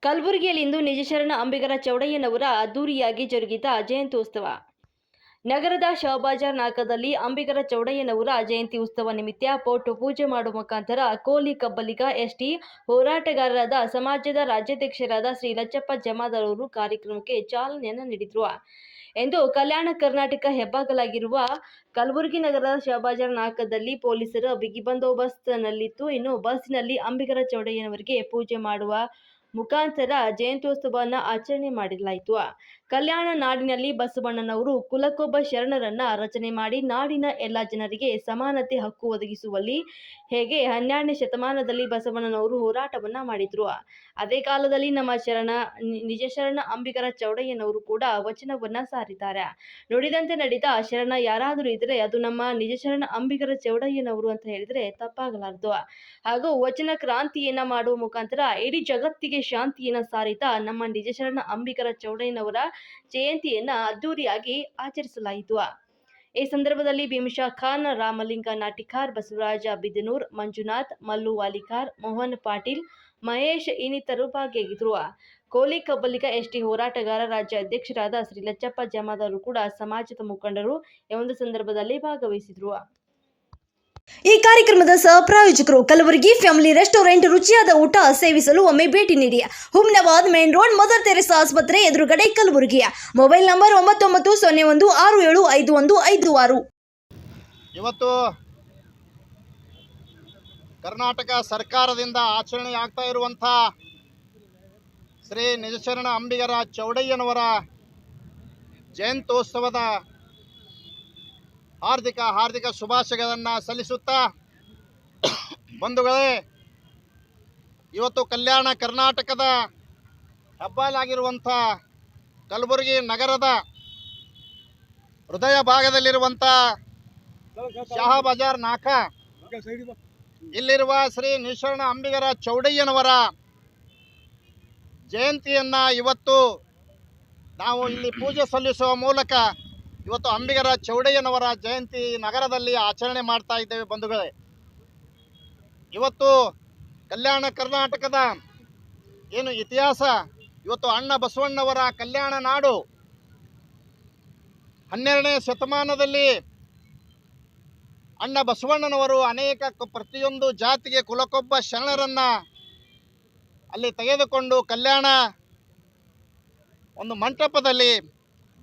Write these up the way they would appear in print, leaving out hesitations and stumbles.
ಕಲಬುರಗಿಯಲ್ಲಿಂದು ನಿಜಶರಣ ಅಂಬಿಗರ ಚೌಡಯ್ಯನವರ ಅದ್ದೂರಿಯಾಗಿ ಜರುಗಿದ ಜಯಂತ್ಯೋತ್ಸವ. ನಗರದ ಶಹಬಾಜಾರ್ ನಾಕದಲ್ಲಿ ಅಂಬಿಗರ ಚೌಡಯ್ಯನವರ ಜಯಂತಿ ಉತ್ಸವ ನಿಮಿತ್ತ ಪೊಟ್ಟು ಪೂಜೆ ಮಾಡುವ ಮುಖಾಂತರ ಕೋಲಿ ಕಬ್ಬಲಿಗ ಎಸ್ಟಿ ಹೋರಾಟಗಾರರಾದ ಸಮಾಜದ ರಾಜ್ಯಾಧ್ಯಕ್ಷರಾದ ಶ್ರೀ ಲಚ್ಚಪ್ಪ ಜಮಾದಾರ್ ಅವರು ಕಾರ್ಯಕ್ರಮಕ್ಕೆ ಚಾಲನೆಯನ್ನು ನೀಡಿದರು ಎಂದು ಕಲ್ಯಾಣ ಕರ್ನಾಟಕ ಹೆಬ್ಬಾಗಲಾಗಿರುವ ಕಲಬುರಗಿ ನಗರದ ಶಹಬಾಜಾರ್ ನಾಕದಲ್ಲಿ ಪೊಲೀಸರ ಬಿಗಿ ಬಂದೋಬಸ್ತ್ನಲ್ಲಿತ್ತು. ಇನ್ನು ಬಸ್ಸಿನಲ್ಲಿ ಅಂಬಿಗರ ಚೌಡಯ್ಯನವರಿಗೆ ಪೂಜೆ ಮಾಡುವ ಮುಖಾಂತರ ಜಯಂತ್ಯೋತ್ಸವವನ್ನು ಆಚರಣೆ ಮಾಡಲಾಯಿತು. ಕಲ್ಯಾಣ ನಾಡಿನಲ್ಲಿ ಬಸವಣ್ಣನವರು ಕುಲಕ್ಕೊಬ್ಬ ಶರಣರನ್ನ ರಚನೆ ಮಾಡಿ ನಾಡಿನ ಎಲ್ಲ ಜನರಿಗೆ ಸಮಾನತೆ ಹಕ್ಕು ಒದಗಿಸುವಲ್ಲಿ ಹೇಗೆ 12ನೇ ಶತಮಾನದಲ್ಲಿ ಬಸವಣ್ಣನವರು ಹೋರಾಟವನ್ನ ಮಾಡಿದ್ರು, ಅದೇ ಕಾಲದಲ್ಲಿ ನಮ್ಮ ನಿಜಶರಣ ಅಂಬಿಗರ ಚೌಡಯ್ಯನವರು ಕೂಡ ವಚನವನ್ನ ಸಾರಿದ್ದಾರೆ. ನುಡಿದಂತೆ ನಡೆದ ಶರಣ ಯಾರಾದರೂ ಇದ್ರೆ ಅದು ನಮ್ಮ ನಿಜಶರಣ ಅಂಬಿಗರ ಚೌಡಯ್ಯನವರು ಅಂತ ಹೇಳಿದ್ರೆ ತಪ್ಪಾಗಲಾರದು. ಹಾಗೂ ವಚನ ಕ್ರಾಂತಿಯನ್ನ ಮಾಡುವ ಮುಖಾಂತರ ಇಡೀ ಜಗತ್ತಿಗೆ ಶಾಂತಿಯನ್ನ ಸಾರಿದ ನಮ್ಮ ನಿಜಶರಣ ಅಂಬಿಗರ ಚೌಡಯ್ಯನವರ ಜಯಂತಿಯನ್ನ ಅದ್ದೂರಿಯಾಗಿ ಆಚರಿಸಲಾಯಿತು. ಈ ಸಂದರ್ಭದಲ್ಲಿ ಭೀಮಶಾ ಖಾನ್, ರಾಮಲಿಂಗ ನಾಟಿಕಾರ್, ಬಸವರಾಜ ಬಿದನೂರ್, ಮಂಜುನಾಥ್, ಮಲ್ಲು ವಾಲಿಕಾರ್, ಮೋಹನ್ ಪಾಟೀಲ್, ಮಹೇಶ್ ಇನ್ನಿತರರು ಭಾಗಿಯಾಗಿದ್ದರು. ಕೋಲಿ ಕಬ್ಬಲಿಗ ಎಸ್ಟಿ ಹೋರಾಟಗಾರ ರಾಜ್ಯ ಅಧ್ಯಕ್ಷರಾದ ಶ್ರೀ ಲಚ್ಚಪ್ಪ ಜಮಾದಾರ್ ಕೂಡ ಸಮಾಜದ ಮುಖಂಡರು ಈ ಒಂದು ಸಂದರ್ಭದಲ್ಲಿ ಭಾಗವಹಿಸಿದ್ರು. ಈ ಕಾರ್ಯಕ್ರಮದ ಸಹಪ್ರಾಯೋಜಕರು ಕಲಬುರಗಿ ಫ್ಯಾಮಿಲಿ ರೆಸ್ಟೋರೆಂಟ್. ರುಚಿಯಾದ ಊಟ ಸೇವಿಸಲು ಒಮ್ಮೆ ಭೇಟಿ ನೀಡಿ. Humnabad main road, Mother Teresa ಆಸ್ಪತ್ರೆ ಎದುರುಗಡೆ, ಕಲಬುರಗಿ. Mobile number 9901675156. ಇವತ್ತು ಕರ್ನಾಟಕ ಸರ್ಕಾರದಿಂದ ಆಚರಣೆ ಆಗ್ತಾ ಇರುವಂಥ ಶ್ರೀ ನಿಜಶರಣ ಅಂಬಿಗರ ಚೌಡಯ್ಯನವರ ಜಯಂತ್ಯೋತ್ಸವದ ಹಾರ್ದಿಕ ಶುಭಾಶಯಗಳನ್ನು ಸಲ್ಲಿಸುತ್ತಾ, ಬಂಧುಗಳೇ, ಇವತ್ತು ಕಲ್ಯಾಣ ಕರ್ನಾಟಕದ ಹೆಬ್ಬಾಲಾಗಿರುವಂಥ ಕಲಬುರಗಿ ನಗರದ ಹೃದಯ ಭಾಗದಲ್ಲಿರುವಂಥ ಶಹಬಾಜಾರ್ ನಾಕ ಇಲ್ಲಿರುವ ಶ್ರೀ ನಿಜಶರಣ ಅಂಬಿಗರ ಚೌಡಯ್ಯನವರ ಜಯಂತಿಯನ್ನು ಇವತ್ತು ನಾವು ಇಲ್ಲಿ ಪೂಜೆ ಸಲ್ಲಿಸುವ ಮೂಲಕ ಇವತ್ತು ಅಂಬಿಗರ ಚೌಡಯ್ಯನವರ ಜಯಂತಿ ನಗರದಲ್ಲಿ ಆಚರಣೆ ಮಾಡ್ತಾ ಇದ್ದೇವೆ. ಬಂಧುಗಳೇ, ಇವತ್ತು ಕಲ್ಯಾಣ ಕರ್ನಾಟಕದ ಏನು ಇತಿಹಾಸ, ಇವತ್ತು ಅಣ್ಣ ಬಸವಣ್ಣವರ ಕಲ್ಯಾಣ ನಾಡು 12ನೇ ಶತಮಾನದಲ್ಲಿ ಅಣ್ಣ ಬಸವಣ್ಣನವರು ಅನೇಕ ಪ್ರತಿಯೊಂದು ಜಾತಿಗೆ ಕುಲಕ್ಕೊಬ್ಬ ಶರಣರನ್ನ ಅಲ್ಲಿ ತೆಗೆದುಕೊಂಡು ಕಲ್ಯಾಣ ಒಂದು ಮಂಟಪದಲ್ಲಿ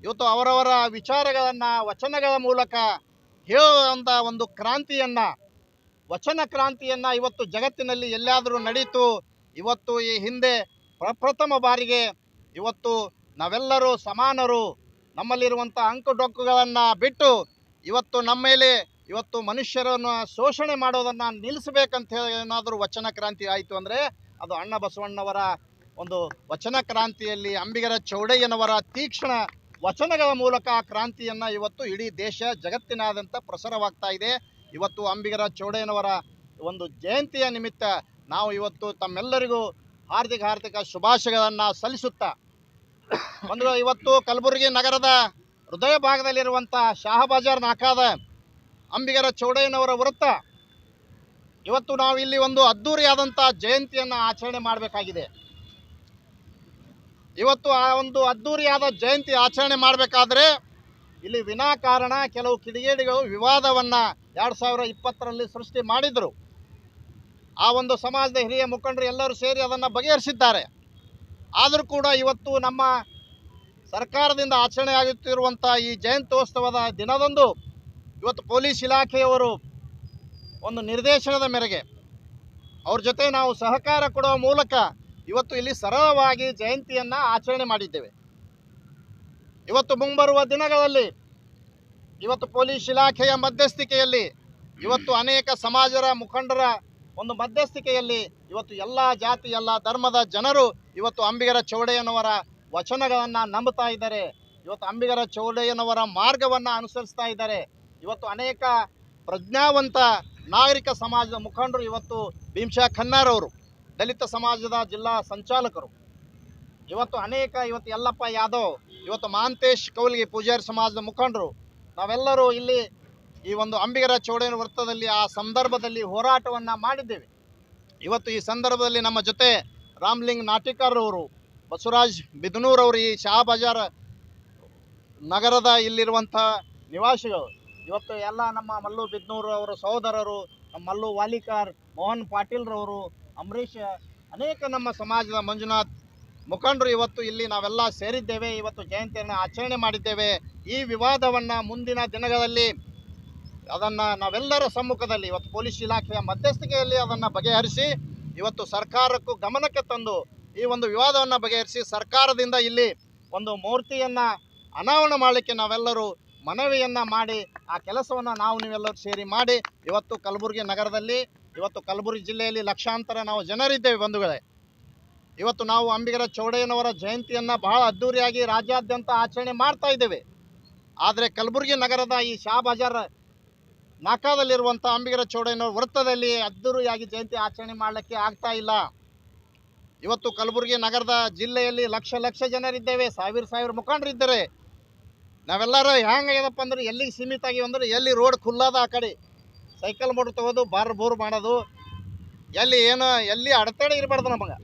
ಇವತ್ತು ಅವರವರ ವಿಚಾರಗಳನ್ನು ವಚನಗಳ ಮೂಲಕ ಹೇಳುವಂಥ ಒಂದು ಕ್ರಾಂತಿಯನ್ನು, ವಚನ ಕ್ರಾಂತಿಯನ್ನು ಇವತ್ತು ಜಗತ್ತಿನಲ್ಲಿ ಎಲ್ಲಾದರೂ ನಡೀತು. ಇವತ್ತು ಈ ಹಿಂದೆ ಪ್ರಪ್ರಥಮ ಬಾರಿಗೆ ಇವತ್ತು ನಾವೆಲ್ಲರೂ ಸಮಾನರು, ನಮ್ಮಲ್ಲಿರುವಂಥ ಅಂಕುಡೊಂಕುಗಳನ್ನು ಬಿಟ್ಟು ಇವತ್ತು ನಮ್ಮ ಮೇಲೆ ಇವತ್ತು ಮನುಷ್ಯರನ್ನು ಶೋಷಣೆ ಮಾಡೋದನ್ನು ನಿಲ್ಲಿಸಬೇಕಂತ ಹೇಳಿ ಏನಾದರೂ ವಚನ ಕ್ರಾಂತಿ ಆಯಿತು ಅಂದರೆ ಅದು ಅಣ್ಣ ಬಸವಣ್ಣವರ ಒಂದು ವಚನ ಕ್ರಾಂತಿಯಲ್ಲಿ ಅಂಬಿಗರ ಚೌಡಯ್ಯನವರ ತೀಕ್ಷ್ಣ ವಚನಗಳ ಮೂಲಕ ಕ್ರಾಂತಿಯನ್ನು ಇವತ್ತು ಇಡೀ ದೇಶ ಜಗತ್ತಿನಾದ್ಯಂತ ಪ್ರಸಾರವಾಗ್ತಾ ಇದೆ. ಇವತ್ತು ಅಂಬಿಗರ ಚೌಡಯ್ಯನವರ ಒಂದು ಜಯಂತಿಯ ನಿಮಿತ್ತ ನಾವು ಇವತ್ತು ತಮ್ಮೆಲ್ಲರಿಗೂ ಹಾರ್ದಿಕ ಶುಭಾಶಯಗಳನ್ನು ಸಲ್ಲಿಸುತ್ತಾ, ಒಂದು ಇವತ್ತು ಕಲಬುರಗಿ ನಗರದ ಹೃದಯ ಭಾಗದಲ್ಲಿರುವಂಥ ಶಹಬಾಜಾರ್ ನಾಕಾದ ಅಂಬಿಗರ ಚೌಡಯ್ಯನವರ ವೃತ್ತ ಇವತ್ತು ನಾವು ಇಲ್ಲಿ ಒಂದು ಅದ್ದೂರಿಯಾದಂಥ ಜಯಂತಿಯನ್ನು ಆಚರಣೆ ಮಾಡಬೇಕಾಗಿದೆ. ಇವತ್ತು ಆ ಒಂದು ಅದ್ದೂರಿಯಾದ ಜಯಂತಿ ಆಚರಣೆ ಮಾಡಬೇಕಾದ್ರೆ ಇಲ್ಲಿ ವಿನಾಕಾರಣ ಕೆಲವು ಕಿಡಿಗೇಡಿಗಳು ವಿವಾದವನ್ನು 2020ರಲ್ಲಿ ಸೃಷ್ಟಿ ಮಾಡಿದರು. ಆ ಒಂದು ಸಮಾಜದ ಹಿರಿಯ ಮುಖಂಡರು ಎಲ್ಲರೂ ಸೇರಿ ಅದನ್ನು ಬಗೆಹರಿಸಿದ್ದಾರೆ. ಆದರೂ ಕೂಡ ಇವತ್ತು ನಮ್ಮ ಸರ್ಕಾರದಿಂದ ಆಚರಣೆ ಆಗುತ್ತಿರುವಂಥ ಈ ಜಯಂತ್ಯೋತ್ಸವದ ದಿನದಂದು ಇವತ್ತು ಪೊಲೀಸ್ ಇಲಾಖೆಯವರು ಒಂದು ನಿರ್ದೇಶನದ ಮೇರೆಗೆ ಅವ್ರ ಜೊತೆ ನಾವು ಸಹಕಾರ ಕೊಡುವ ಮೂಲಕ ಇವತ್ತು ಇಲ್ಲಿ ಸರಳವಾಗಿ ಜಯಂತಿಯನ್ನು ಆಚರಣೆ ಮಾಡಿದ್ದೇವೆ. ಇವತ್ತು ಮುಂಬರುವ ದಿನಗಳಲ್ಲಿ ಇವತ್ತು ಪೊಲೀಸ್ ಇಲಾಖೆಯ ಮಧ್ಯಸ್ಥಿಕೆಯಲ್ಲಿ, ಇವತ್ತು ಅನೇಕ ಸಮಾಜದ ಮುಖಂಡರ ಒಂದು ಮಧ್ಯಸ್ಥಿಕೆಯಲ್ಲಿ ಇವತ್ತು ಎಲ್ಲ ಜಾತಿ ಎಲ್ಲ ಧರ್ಮದ ಜನರು ಇವತ್ತು ಅಂಬಿಗರ ಚೌಡಯ್ಯನವರ ವಚನಗಳನ್ನು ನಂಬುತ್ತಾ ಇದ್ದಾರೆ. ಇವತ್ತು ಅಂಬಿಗರ ಚೌಡಯ್ಯನವರ ಮಾರ್ಗವನ್ನು ಅನುಸರಿಸ್ತಾ ಇದ್ದಾರೆ. ಇವತ್ತು ಅನೇಕ ಪ್ರಜ್ಞಾವಂತ ನಾಗರಿಕ ಸಮಾಜದ ಮುಖಂಡರು, ಇವತ್ತು ಭೀಮಶಾ ಖನ್ನಾರವರು ದಲಿತ ಸಮಾಜದ ಜಿಲ್ಲಾ ಸಂಚಾಲಕರು, ಇವತ್ತು ಅನೇಕ ಇವತ್ತು ಯಲ್ಲಪ್ಪ ಯಾದವ್, ಇವತ್ತು ಮಹಾಂತೇಶ್ ಕೌಲ್ಗಿ ಪೂಜಾರಿ ಸಮಾಜದ ಮುಖಂಡರು, ನಾವೆಲ್ಲರೂ ಇಲ್ಲಿ ಈ ಒಂದು ಅಂಬಿಗರ ಚೌಡಯ್ಯನ ವೃತ್ತದಲ್ಲಿ ಆ ಸಂದರ್ಭದಲ್ಲಿ ಹೋರಾಟವನ್ನು ಮಾಡಿದ್ದೇವೆ. ಇವತ್ತು ಈ ಸಂದರ್ಭದಲ್ಲಿ ನಮ್ಮ ಜೊತೆ ರಾಮ್ಲಿಂಗ್ ನಾಟಿಕರ್ ಅವರು, ಬಸವರಾಜ್ ಬಿದನೂರವರು, ಈ ಶಹಾ ಬಜಾರ್ ನಗರದ ಇಲ್ಲಿರುವಂಥ ನಿವಾಸಿಗಳು. ಇವತ್ತು ಎಲ್ಲ ನಮ್ಮ ಮಲ್ಲು ಬಿದನೂರು ಅವರ ಸಹೋದರರು, ನಮ್ಮ ಮಲ್ಲು ವಾಲಿಕಾರ್, ಮೋಹನ್ ಪಾಟೀಲ್ರವರು, ಅಂಬರೀಷ್, ಅನೇಕ ನಮ್ಮ ಸಮಾಜದ ಮಂಜುನಾಥ್ ಮುಖಂಡರು ಇವತ್ತು ಇಲ್ಲಿ ನಾವೆಲ್ಲ ಸೇರಿದ್ದೇವೆ. ಇವತ್ತು ಜಯಂತಿಯನ್ನು ಆಚರಣೆ ಮಾಡಿದ್ದೇವೆ. ಈ ವಿವಾದವನ್ನು ಮುಂದಿನ ದಿನಗಳಲ್ಲಿ ಅದನ್ನು ನಾವೆಲ್ಲರ ಸಮ್ಮುಖದಲ್ಲಿ ಇವತ್ತು ಪೊಲೀಸ್ ಇಲಾಖೆಯ ಮಧ್ಯಸ್ಥಿಕೆಯಲ್ಲಿ ಅದನ್ನು ಬಗೆಹರಿಸಿ ಇವತ್ತು ಸರ್ಕಾರಕ್ಕೂ ಗಮನಕ್ಕೆ ತಂದು ಈ ಒಂದು ವಿವಾದವನ್ನು ಬಗೆಹರಿಸಿ ಸರ್ಕಾರದಿಂದ ಇಲ್ಲಿ ಒಂದು ಮೂರ್ತಿಯನ್ನು ಅನಾವರಣ ಮಾಡಲಿಕ್ಕೆ ನಾವೆಲ್ಲರೂ ಮನವಿಯನ್ನು ಮಾಡಿ ಆ ಕೆಲಸವನ್ನು ನೀವೆಲ್ಲರೂ ಸೇರಿ ಮಾಡಿ ಇವತ್ತು ಕಲಬುರಗಿ ನಗರದಲ್ಲಿ, ಇವತ್ತು ಕಲಬುರಗಿ ಜಿಲ್ಲೆಯಲ್ಲಿ ಲಕ್ಷಾಂತರ ನಾವು ಜನರಿದ್ದೇವೆ ಬಂಧುಗಳೇ. ಇವತ್ತು ನಾವು ಅಂಬಿಗರ ಚೌಡಯ್ಯನವರ ಜಯಂತಿಯನ್ನು ಬಹಳ ಅದ್ಧೂರಿಯಾಗಿ ರಾಜ್ಯಾದ್ಯಂತ ಆಚರಣೆ ಮಾಡ್ತಾ ಇದ್ದೇವೆ. ಆದರೆ ಕಲಬುರಗಿ ನಗರದ ಈ ಶಹಾ ಬಜಾರ್ ನಾಕಾದಲ್ಲಿರುವಂಥ ಅಂಬಿಗರ ಚೌಡಯ್ಯನವರ ವೃತ್ತದಲ್ಲಿ ಅದ್ಧೂರಿಯಾಗಿ ಜಯಂತಿ ಆಚರಣೆ ಮಾಡಲಿಕ್ಕೆ ಆಗ್ತಾ ಇಲ್ಲ. ಇವತ್ತು ಕಲಬುರಗಿ ನಗರದ ಜಿಲ್ಲೆಯಲ್ಲಿ ಲಕ್ಷ ಜನರಿದ್ದೇವೆ, ಸಾವಿರ ಮುಖಂಡರಿದ್ದಾರೆ. ನಾವೆಲ್ಲರೂ ಹೆಂಗಾಗ್ಯದಪ್ಪ ಅಂದ್ರೆ ಎಲ್ಲಿಗೆ ಸೀಮಿತ ಆಗಿವೆ ಅಂದ್ರೆ ಎಲ್ಲಿ ರೋಡ್ ಖುಲ್ಲದ ಆ ಕಡೆ ಸೈಕಲ್ ಮೋಟ್ರ್ ತಗೋದು ಬೋರ್ ಮಾಡೋದು, ಎಲ್ಲಿ ಅಡೆತಡೆ ಇರಬಾರ್ದು ನಮಗೆ,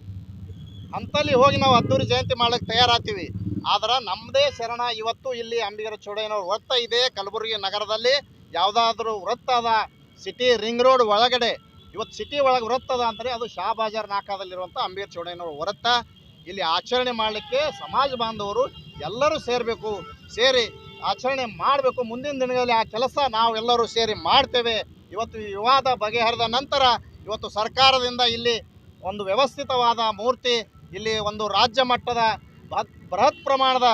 ಅಂತಲ್ಲಿ ಹೋಗಿ ನಾವು ಅದ್ದೂರಿ ಜಯಂತಿ ಮಾಡ್ಲಿಕ್ಕೆ ತಯಾರಾಗ್ತೀವಿ. ಆದ್ರೆ ನಮ್ಮದೇ ಶರಣ ಇವತ್ತು ಇಲ್ಲಿ ಅಂಬಿಗರ ಚೌಡಯ್ಯನವ್ರ ವೃತ್ತ ಇದೆ. ಕಲಬುರಗಿ ನಗರದಲ್ಲಿ ಯಾವುದಾದ್ರೂ ವೃತ್ತ ಅದ ಸಿಟಿ ರಿಂಗ್ ರೋಡ್ ಒಳಗಡೆ, ಇವತ್ತು ಸಿಟಿ ಒಳಗೆ ವೃತ್ತ ಅದ ಅಂದರೆ ಅದು ಶಹಾ ಬಜಾರ್ ನಾಕಾದಲ್ಲಿರುವಂಥ ಅಂಬಿಗರ ಚೌಡಯ್ಯನವ್ರ ವೃತ್ತ. ಇಲ್ಲಿ ಆಚರಣೆ ಮಾಡಲಿಕ್ಕೆ ಸಮಾಜ ಬಾಂಧವರು ಎಲ್ಲರೂ ಸೇರಬೇಕು, ಸೇರಿ ಆಚರಣೆ ಮಾಡಬೇಕು. ಮುಂದಿನ ದಿನಗಳಲ್ಲಿ ಆ ಕೆಲಸ ನಾವೆಲ್ಲರೂ ಸೇರಿ ಮಾಡ್ತೇವೆ. ಇವತ್ತು ಈ ವಿವಾದ ಬಗೆಹರಿದ ನಂತರ ಇವತ್ತು ಸರ್ಕಾರದಿಂದ ಇಲ್ಲಿ ಒಂದು ವ್ಯವಸ್ಥಿತವಾದ ಮೂರ್ತಿ, ಇಲ್ಲಿ ಒಂದು ರಾಜ್ಯ ಮಟ್ಟದ ಬೃಹತ್ ಪ್ರಮಾಣದ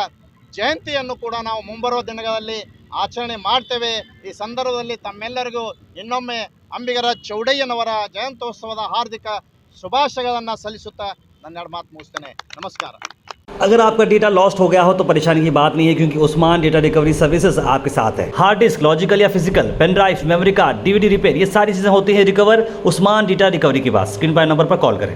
ಜಯಂತಿಯನ್ನು ಕೂಡ ನಾವು ಮುಂಬರುವ ದಿನಗಳಲ್ಲಿ ಆಚರಣೆ ಮಾಡ್ತೇವೆ. ಈ ಸಂದರ್ಭದಲ್ಲಿ ತಮ್ಮೆಲ್ಲರಿಗೂ ಇನ್ನೊಮ್ಮೆ ಅಂಬಿಗರ ಚೌಡಯ್ಯನವರ ಜಯಂತ್ಯೋತ್ಸವದ ಹಾರ್ದಿಕ ಶುಭಾಶಯಗಳನ್ನು ಸಲ್ಲಿಸುತ್ತಾ ನನ್ನ ಎರಡು ಮಾತು ಮುಗಿಸ್ತೇನೆ. ನಮಸ್ಕಾರ. अगर आपका डेटा लॉस्ट हो गया हो तो परेशानी की बात नहीं है, क्योंकि उस्मान डेटा रिकवरी सर्विसेज आपके साथ है। हार्ड डिस्क, लॉजिकल या physical, pen drive, memory card, DVD repair, ये सारी चीज़ें होती हैं रिकवर उस्मान डेटा रिकवरी के पास। स्क्रीन पर नंबर पर कॉल करें।